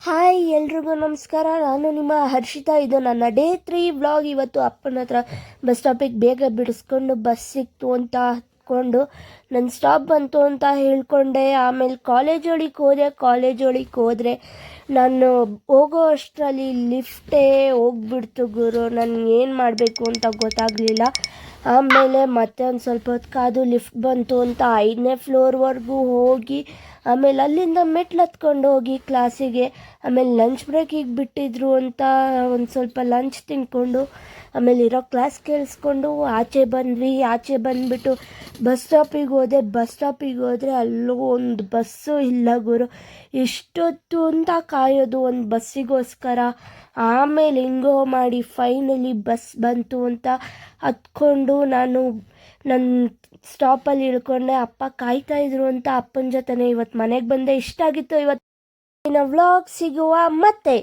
Hi ಎಲ್ರಿಗೂ ನಮಸ್ಕಾರ. ನಾನು ನಿಮ್ಮ ಹರ್ಷಿತಾ. ಇದು ನನ್ನ ಡೇ 3 ವ್ಲಾಗ್. ಇವತ್ತು ಅಪ್ಪನ ಹತ್ರ ಬಸ್ ಸ್ಟಾಪಿಗೆ ಬೇಗ ಬಿಡಿಸ್ಕೊಂಡು ಬಸ್ ಸಿಕ್ತು ಅಂತ ಹತ್ಕೊಂಡು ನನ್ನ ಸ್ಟಾಪ್ ಬಂತು ಅಂತ ಹೇಳ್ಕೊಂಡೆ. ಆಮೇಲೆ ಕಾಲೇಜ್ ಒಳಗೆ ಹೋದರೆ ನಾನು ಹೋಗೋ ಅಷ್ಟರಲ್ಲಿ ಲಿಫ್ಟೇ ಹೋಗ್ಬಿಡ್ತು ಗುರು. ನನಗೆ ಏನು ಮಾಡಬೇಕು ಅಂತ ಗೊತ್ತಾಗಲಿಲ್ಲ. ಆಮೇಲೆ ಮತ್ತೆ ಒಂದು ಸ್ವಲ್ಪ ಹೊತ್ತು ಕಾದು ಲಿಫ್ಟ್ ಬಂತು ಅಂತ 5ನೇ ಫ್ಲೋರ್ವರೆಗೂ ಹೋಗಿ ಆಮೇಲೆ ಅಲ್ಲಿಂದ ಮೆಟ್ಲು ಹತ್ಕೊಂಡು ಹೋಗಿ ಕ್ಲಾಸಿಗೆ. ಆಮೇಲೆ ಲಂಚ್ ಬ್ರೇಕಿಗೆ ಬಿಟ್ಟಿದ್ರು ಅಂತ ಒಂದು ಸ್ವಲ್ಪ ಲಂಚ್ ತಿಂದ್ಕೊಂಡು ಆಮೇಲೆ ಇರೋ ಕ್ಲಾಸ್ ಕೇಳಿಸ್ಕೊಂಡು ಆಚೆ ಬಂದ್ವಿ. ಆಚೆ ಬಂದುಬಿಟ್ಟು ಬಸ್ ಸ್ಟಾಪಿಗೆ ಹೋದರೆ ಅಲ್ಲೂ ಒಂದು ಬಸ್ಸು ಇಲ್ಲ ಗುರು. ಎಷ್ಟೊತ್ತು ಅಂತ ಕಾಯೋದು ಒಂದು ಬಸ್ಸಿಗೋಸ್ಕರ. ಆಮೇಲೆ ಹೆಂಗೋ ಮಾಡಿ ಫೈನಲಿ ಬಸ್ ಬಂತು ಅಂತ ಹತ್ಕೊಂಡು ನಾನು ನನ್ನ ಸ್ಟಾಪಲ್ಲಿ ಇಳ್ಕೊಂಡೆ. ಅಪ್ಪ ಕಾಯ್ತಾಯಿದ್ರು ಅಂತ ಅಪ್ಪನ ಜೊತೆನೇ ಇವತ್ತು ಮನೆಗೆ ಬಂದೆ. ಇಷ್ಟ ಆಗಿತ್ತು ಇವತ್ತಿನ ವ್ಲಾಗ್. ಸಿಗುವ ಮತ್ತೆ.